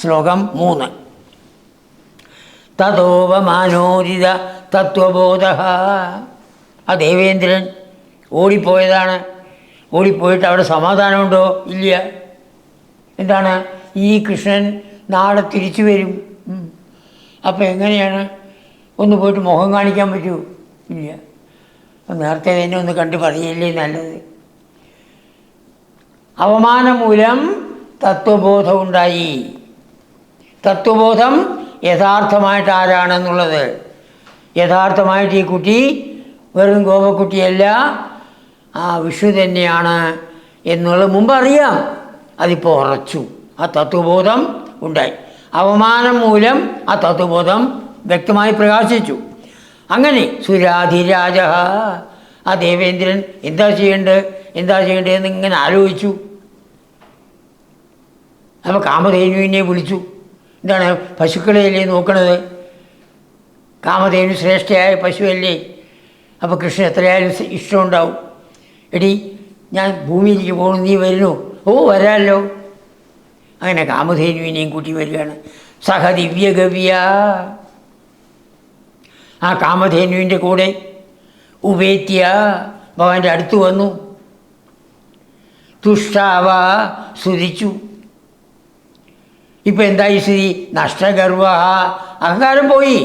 ശ്ലോകം 3. തതോപമാനോദിത തത്വബോധ. ആ ദേവേന്ദ്രൻ ഓടിപ്പോയതാണ്. ഓടിപ്പോയിട്ട് അവിടെ സമാധാനമുണ്ടോ? ഇല്ല. എന്താണ്? ഈ കൃഷ്ണൻ നാളെ തിരിച്ചു വരും. അപ്പോൾ എങ്ങനെയാണ്? ഒന്ന് പോയിട്ട് മുഖം കാണിക്കാൻ പറ്റുമോ? ഇല്ല. അപ്പം നേരത്തെ തന്നെ ഒന്ന് കണ്ട് പറയല്ലേ നല്ലത്. അവമാനം മൂലം തത്വബോധം ഉണ്ടായി. തത്വബോധം യഥാർത്ഥമായിട്ട് ആരാണെന്നുള്ളത്. യഥാർത്ഥമായിട്ട് ഈ കുട്ടി വെറും ഗോപക്കുട്ടിയല്ല, ആ വിഷു തന്നെയാണ് എന്നുള്ളത് മുമ്പ് അറിയാം. അതിപ്പോൾ ഉറച്ചു. ആ തത്വബോധം ഉണ്ടായി. അവമാനം മൂലം ആ തത്വബോധം വ്യക്തമായി പ്രകാശിച്ചു. അങ്ങനെ സുരാധിരാജ, ആ ദേവേന്ദ്രൻ എന്താ ചെയ്യേണ്ടതെന്ന് ഇങ്ങനെ ആലോചിച്ചു. അപ്പോൾ കാമധേനുവിനെ വിളിച്ചു. എന്താണ്? പശുക്കളെയല്ലേ നോക്കണത്? കാമധേനു ശ്രേഷ്ഠയായ പശുവല്ലേ? അപ്പോൾ കൃഷ്ണൻ എത്രയായാലും ഇഷ്ടമുണ്ടാവും. എടി, ഞാൻ ഭൂമിയിലേക്ക് പോകണം, നീ വരുന്നു? ഓ, വരാമല്ലോ. അങ്ങനെ കാമധേനുവിനെയും കൂട്ടി വരികയാണ്. സഹ ദിവ്യഗവ്യ, ആ കാമധേനുവിൻ്റെ കൂടെ ഉപേത്യ ഭഗവാന്റെ അടുത്ത് വന്നു. തുഷ്ടാവ, സ്തുതിച്ചു. ഇപ്പം എന്തായി സ്ഥിതി? നഷ്ടഗർവ, അഹങ്കാരം പോയി.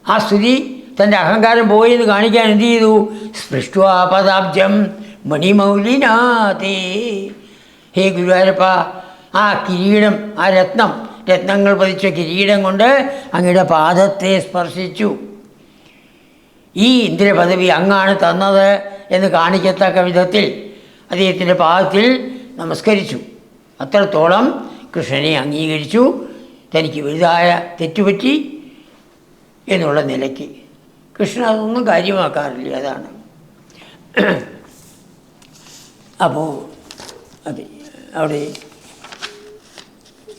ആ സ്തുതി തൻ്റെ അഹങ്കാരം പോയി എന്ന് കാണിക്കാൻ എന്ത് ചെയ്തു? സ്പൃഷ്ട്വാ പദാബ്ജം മണിമൗലിനാഥേ. ഹേ ഗുരുവായൂരപ്പ, ആ കിരീടം, ആ രത്നങ്ങൾ പതിച്ച കിരീടം കൊണ്ട് അങ്ങയുടെ പാദത്തെ സ്പർശിച്ചു. ഈ ഇന്ദ്രപദവി അങ്ങാണ് തന്നത് എന്ന് കാണിക്കത്തക്ക വിധത്തിൽ അദ്ദേഹത്തിൻ്റെ പാദത്തിൽ നമസ്കരിച്ചു. അത്രത്തോളം കൃഷ്ണനെ അംഗീകരിച്ചു. തനിക്ക് വലുതായ തെറ്റുപറ്റി എന്നുള്ള നിലയ്ക്ക്. കൃഷ്ണൻ അതൊന്നും കാര്യമാക്കാറില്ല. അതാണ്. അപ്പോൾ അതെ, അവിടെ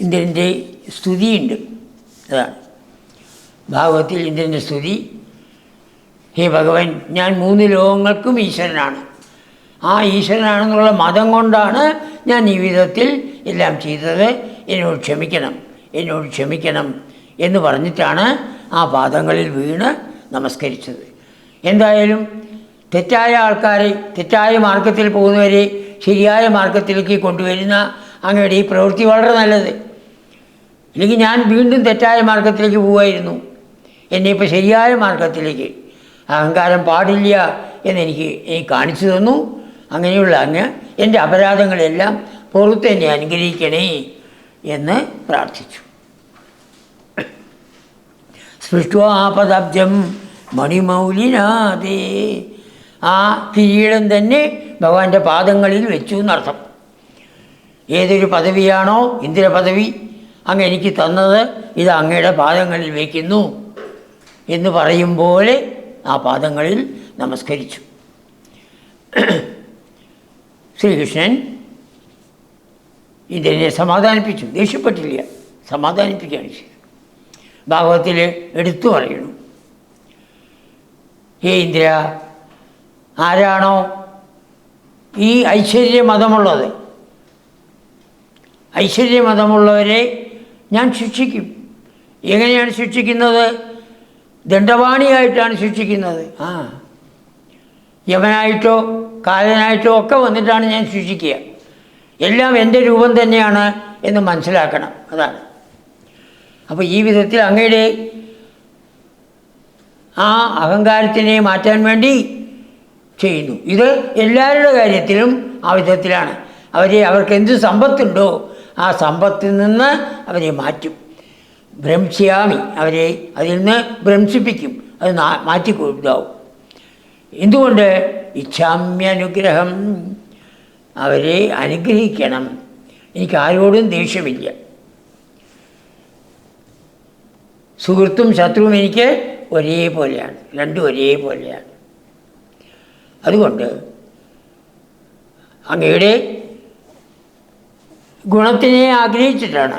ഇന്ദ്രൻ്റെ സ്തുതിയുണ്ട്. അതാണ് ഭാഗവത്തിൽ ഇന്ദ്രൻ്റെ സ്തുതി. ഹേ ഭഗവൻ, ഞാൻ 3 ലോകങ്ങൾക്കും ഈശ്വരനാണ്. ആ ഈശ്വരനാണെന്നുള്ള മതം കൊണ്ടാണ് ഞാൻ ഈ വിധത്തിൽ എല്ലാം ചെയ്തത്. എന്നോട് ക്ഷമിക്കണം എന്ന് പറഞ്ഞിട്ടാണ് ആ പാദങ്ങളിൽ വീണ് നമസ്കരിച്ചത്. എന്തായാലും തെറ്റായ ആൾക്കാരെ, തെറ്റായ മാർഗത്തിൽ പോകുന്നവരെ ശരിയായ മാർഗത്തിലേക്ക് കൊണ്ടുവരുന്ന അങ്ങയുടെ ഈ പ്രവൃത്തി വളരെ നല്ലത്. അല്ലെങ്കിൽ ഞാൻ വീണ്ടും തെറ്റായ മാർഗത്തിലേക്ക് പോവുമായിരുന്നു. എന്നെ ഇപ്പോൾ ശരിയായ മാർഗത്തിലേക്ക്, അഹങ്കാരം പാടില്ല എന്നെനിക്ക് കാണിച്ചു തന്നു. അങ്ങനെയുള്ള അങ്ങ് എൻ്റെ അപരാധങ്ങളെല്ലാം പുറത്ത് എന്നെ അനുഗ്രഹിക്കണേ എന്ന് പ്രാർത്ഥിച്ചു. സ്പൃഷ്ട്വാ പദാബ്ജം മണിമൗലിനാഥേ, ആ കിരീടം തന്നെ ഭഗവാന്റെ പാദങ്ങളിൽ വെച്ചു എന്നർത്ഥം. ഏതൊരു പദവിയാണോ ഇന്ദ്രപദവി അങ്ങ് എനിക്ക് തന്നത്, ഇത് അങ്ങയുടെ പാദങ്ങളിൽ വയ്ക്കുന്നു എന്ന് പറയും പോലെ ആ പാദങ്ങളിൽ നമസ്കരിച്ചു. ശ്രീകൃഷ്ണൻ ഇന്ദ്രനെ സമാധാനിപ്പിച്ചു. ദേഷ്യപ്പെട്ടില്ല, സമാധാനിപ്പിക്കുകയാണ് ചെയ്തത്. ഭാഗവത്തിൽ എടുത്തു പറയുന്നു, ഹേ ഇന്ദ്ര, ആരാണോ ഈ ഐശ്വര്യമതമുള്ളത്, ഐശ്വര്യമതമുള്ളവരെ ഞാൻ ശിക്ഷിക്കും. എങ്ങനെയാണ് ശിക്ഷിക്കുന്നത്? ദണ്ഡപാണിയായിട്ടാണ് ശിക്ഷിക്കുന്നത്. യമനായിട്ടോ കാലനായിട്ടോ ഒക്കെ വന്നിട്ടാണ് ഞാൻ ശിക്ഷിക്കുക. എല്ലാം എൻ്റെ രൂപം തന്നെയാണ് എന്ന് മനസ്സിലാക്കണം. അതാണ്. അപ്പോൾ ഈ വിധത്തിൽ അങ്ങയുടെ ആ അഹങ്കാരത്തിനെ മാറ്റാൻ വേണ്ടി ചെയ്യുന്നു. ഇത് എല്ലാവരുടെ കാര്യത്തിലും ആ വിധത്തിലാണ്. അവർക്ക് എന്ത് സമ്പത്തുണ്ടോ ആ സമ്പത്തിൽ നിന്ന് അവരെ മാറ്റും. ഭ്രംശ്യാമി, അവരെ അതിൽ നിന്ന് ഭ്രംശിപ്പിക്കും, അത് മാറ്റിക്കൊടുത്താവും. എന്തുകൊണ്ട്? ഇച്ഛാമ്യനുഗ്രഹം, അവരെ അനുഗ്രഹിക്കണം. എനിക്ക് ആരോടും ദേഷ്യമില്ല. സുഹൃത്തും ശത്രുവും എനിക്ക് ഒരേപോലെയാണ്, രണ്ടും ഒരേപോലെയാണ്. അതുകൊണ്ട് അങ്ങയുടെ ഗുണത്തിനെ ആഗ്രഹിച്ചിട്ടാണ്,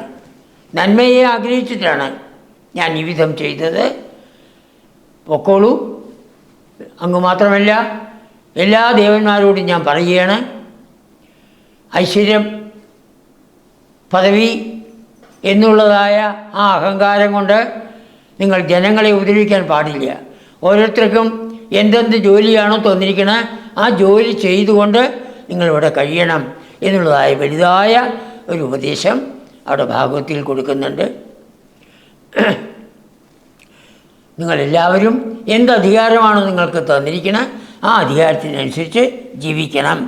നന്മയെ ആഗ്രഹിച്ചിട്ടാണ് ഞാൻ ഈ വിധം ചെയ്തത്. പൊക്കോളൂ. അങ്ങ് മാത്രമല്ല എല്ലാ ദേവന്മാരോടും ഞാൻ പറയുകയാണ്, ഐശ്വര്യം പദവി എന്നുള്ളതായ ആ അഹങ്കാരം കൊണ്ട് നിങ്ങൾ ജനങ്ങളെ ഉപദ്രവിക്കാൻ പാടില്ല. ഓരോരുത്തർക്കും എന്തെന്ത് ജോലിയാണോ തന്നിരിക്കുന്നത് ആ ജോലി ചെയ്തുകൊണ്ട് നിങ്ങളിവിടെ കഴിയണം എന്നുള്ളതായ വലുതായ ഒരു ഉപദേശം അവിടെ ഭാഗവത്തിൽ കൊടുക്കുന്നുണ്ട്. നിങ്ങളെല്ലാവരും എന്ത് അധികാരമാണോ നിങ്ങൾക്ക് തന്നിരിക്കുന്നത് ആ അധികാരത്തിനനുസരിച്ച് ജീവിക്കണം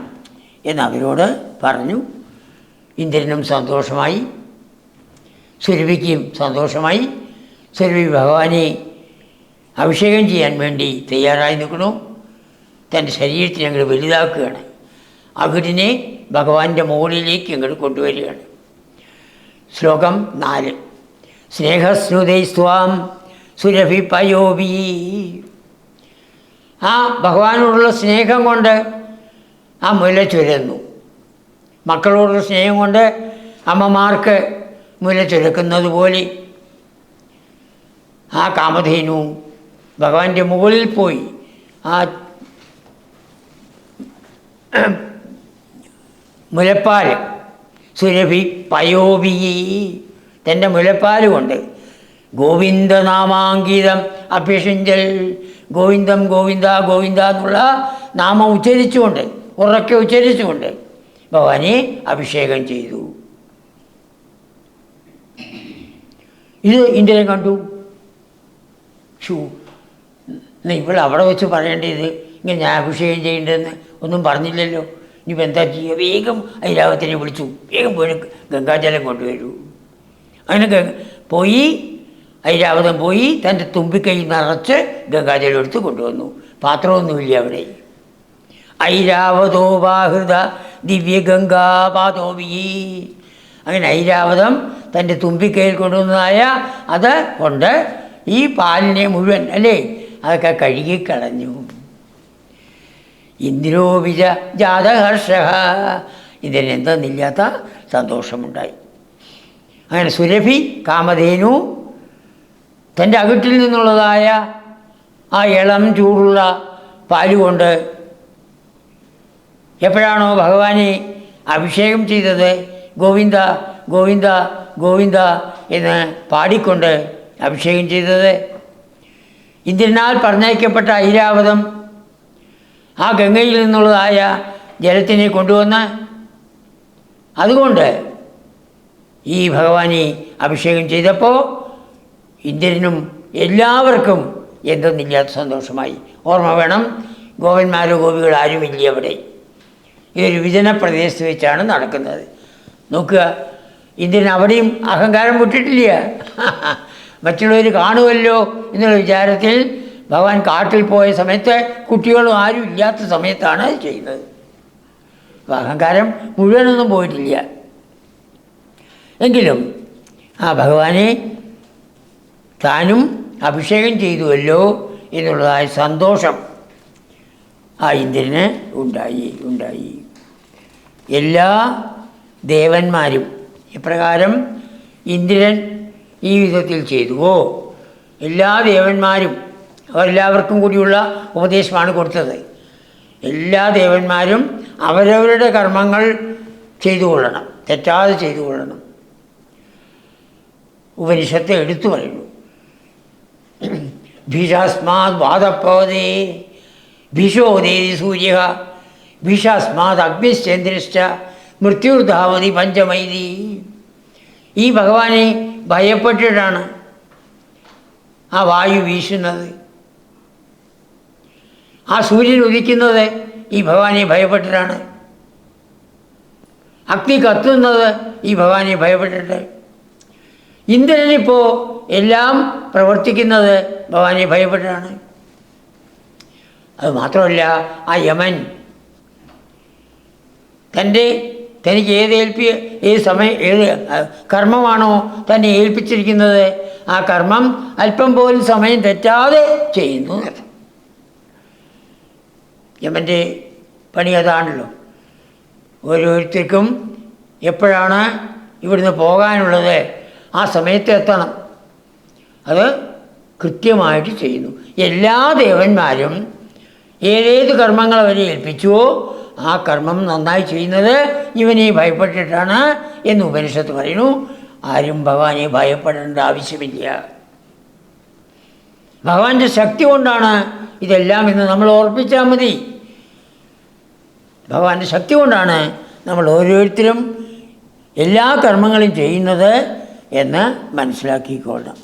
എന്നവരോട് പറഞ്ഞു. ഇന്ദ്രനും സന്തോഷമായി, സുരഭിക്കും സന്തോഷമായി. സുരഭി ഭഗവാനെ അഭിഷേകം ചെയ്യാൻ വേണ്ടി തയ്യാറായി നിൽക്കണു. തൻ്റെ ശരീരത്തിന് അങ്ങോട്ട് വലുതാക്കുകയാണ്. അകിടിനെ ഭഗവാന്റെ മുകളിലേക്ക് അങ്ങോട്ട് കൊണ്ടുവരികയാണ്. ശ്ലോകം 4. സ്നേഹസ്നുതൈ സ്വാം സുരഭി പയോബി. ആ ഭഗവാനോടുള്ള സ്നേഹം കൊണ്ട് ആ മുല ചുരന്നു. മക്കളോടുള്ള സ്നേഹം കൊണ്ട് അമ്മമാർക്ക് മുല ചുരക്കുന്നത് പോലെ ആ കാമധേനു ഭഗവാന്റെ മുകളിൽ പോയി ആ മുലപ്പാൽ സുരഭി പയോബി തൻ്റെ മുലപ്പാൽ കൊണ്ട് ഗോവിന്ദനാമാങ്കിതം അഭ്യഷിഞ്ചൽ. ഗോവിന്ദം ഗോവിന്ദ ഗോവിന്ദ എന്നുള്ള നാമം ഉച്ചരിച്ചുകൊണ്ട്, ഉറക്കെ ഉച്ചരിച്ചുകൊണ്ട് ഭഗവാനെ അഭിഷേകം ചെയ്തു. ഇത് ഇന്ദ്രൻ കണ്ടു. ഇവിടെ അവിടെ വെച്ച് പറയേണ്ടത് ഇങ്ങനെ ഞാൻ അഭിഷേകം ചെയ്യേണ്ടതെന്ന് ഒന്നും പറഞ്ഞില്ലല്ലോ. ഇനിയിപ്പോൾ എന്താ ചെയ്യുക? വേഗം ഐരാവത്തിനെ വിളിച്ചു, വേഗം പോയി ഗംഗാജലം കൊണ്ടുവരൂ. അങ്ങനെ പോയി ഐരാവതം പോയി തൻ്റെ തുമ്പിക്കൈ നിറച്ച് ഗംഗാജലം എടുത്ത് കൊണ്ടുവന്നു. പാത്രമൊന്നുമില്ല അവിടെ. ഐരാവതോപാഹൃത ദിവ്യഗംഗാപാദോവി. അങ്ങനെ ഐരാവതം തൻ്റെ തുമ്പിക്കൈയിൽ കൊണ്ടുവന്നതായ അത് കൊണ്ട് ഈ പാലിനെ മുഴുവൻ അല്ലേ അതൊക്കെ കഴുകിക്കളഞ്ഞു. ഇന്ദ്രോവിജ ജാതഹർഷ. ഇതിന് എന്തെന്നില്ലാത്ത സന്തോഷമുണ്ടായി. അങ്ങനെ സുരഭി കാമധേനു തൻ്റെ അകിട്ടിൽ നിന്നുള്ളതായ ആ ഇളം ചൂടുള്ള പാലുകൊണ്ട് എപ്പോഴാണോ ഭഗവാനെ അഭിഷേകം ചെയ്തത് ഗോവിന്ദ ഗോവിന്ദ ഗോവിന്ദ എന്ന് പാടിക്കൊണ്ട് അഭിഷേകം ചെയ്തത്, ഇന്ദ്രനാൽ പറഞ്ഞയക്കപ്പെട്ട ഐരാവതം ആ ഗംഗയിൽ നിന്നുള്ളതായ ജലത്തിനെ കൊണ്ടുവന്ന് അതുകൊണ്ട് ഈ ഭഗവാനെ അഭിഷേകം ചെയ്തപ്പോൾ ഇന്ദ്രനും എല്ലാവർക്കും എന്തെന്നില്ലാത്ത സന്തോഷമായി. ഓർമ്മ വേണം, ഗോപന്മാരോ ഗോപികൾ ആരുമില്ല അവിടെ. ഇതൊരു വിജന പ്രദേശത്ത് വെച്ചാണ് നടക്കുന്നത്. നോക്കുക, ഇന്ദ്രൻ അവിടെയും അഹങ്കാരം വിട്ടിട്ടില്ല. മറ്റുള്ളവർ കാണുമല്ലോ എന്നുള്ള വിചാരത്തിൽ ഭഗവാൻ കാട്ടിൽ പോയ സമയത്ത് കുട്ടികളും ആരും ഇല്ലാത്ത സമയത്താണ് അത് ചെയ്യുന്നത്. അപ്പോൾ അഹങ്കാരം മുഴുവനൊന്നും പോയിട്ടില്ല. എങ്കിലും ആ ഭഗവാനെ താനും അഭിഷേകം ചെയ്തുവല്ലോ എന്നുള്ളതായ സന്തോഷം ആ ഇന്ദ്രന് ഉണ്ടായി. എല്ലാ ദേവന്മാരും ഇപ്രകാരം ഇന്ദ്രൻ ഈ വിധത്തിൽ ചെയ്തുവോ എല്ലാ ദേവന്മാരും അവരെല്ലാവർക്കും കൂടിയുള്ള ഉപദേശമാണ് കൊടുത്തത്. എല്ലാ ദേവന്മാരും അവരവരുടെ കർമ്മങ്ങൾ ചെയ്തുകൊള്ളണം, തെറ്റാതെ ചെയ്തുകൊള്ളണം. ഉപനിഷത്ത് എടുത്തു പറയുന്നു. ഭീഷാസ്മാത് വാദപ്പവതേ ഭീഷോദേതി സൂര്യ ഭീഷാസ്മാത് അഗ്നിശ്ചന്ദ്രശ്ച മൃത്യുർധാവതി പഞ്ചമൈതി. ഈ ഭഗവാനെ ഭയപ്പെട്ടിട്ടാണ് ആ വായു വീശുന്നത്. ആ സൂര്യൻ ഉദിക്കുന്നത് ഈ ഭഗവാനെ ഭയപ്പെട്ടിട്ടാണ്. അഗ്നി കത്തുന്നത് ഈ ഭഗവാനെ ഭയപ്പെട്ടിട്ട്. ഇന്ദ്രനിപ്പോൾ എല്ലാം പ്രവർത്തിക്കുന്നത് ഭഗവാനെ ഭയപ്പെട്ടിട്ടാണ്. അത് മാത്രമല്ല, ആ യമൻ തനിക്ക് ഏത് കർമ്മമാണോ തന്നെ ഏൽപ്പിച്ചിരിക്കുന്നത് ആ കർമ്മം അല്പം പോലും സമയം തെറ്റാതെ ചെയ്യുന്നു. യമൻ്റെ പണി അതാണല്ലോ. ഓരോരുത്തർക്കും എപ്പോഴാണ് ഇവിടുന്ന് പോകാനുള്ളത് ആ സമയത്ത് എത്തണം. അത് കൃത്യമായിട്ട് ചെയ്യുന്നു. എല്ലാ ദേവന്മാരും ഏതേത് കർമ്മങ്ങൾ അവരെ ഏൽപ്പിച്ചുവോ ആ കർമ്മം നന്നായി ചെയ്യുന്നത് ഇവനെ ഭയപ്പെട്ടിട്ടാണ് എന്ന് ഉപനിഷത്ത് പറയുന്നു. ആരും ഭഗവാനെ ഭയപ്പെടേണ്ട ആവശ്യമില്ല. ഭഗവാന്റെ ശക്തി കൊണ്ടാണ് ഇതെല്ലാം എന്ന് നമ്മൾ ഓർപ്പിച്ചാൽ മതി. ഭഗവാന്റെ ശക്തി കൊണ്ടാണ് നമ്മൾ ഓരോരുത്തരും എല്ലാ കർമ്മങ്ങളും ചെയ്യുന്നത് എന്ന് മനസ്സിലാക്കിക്കൊള്ളണം.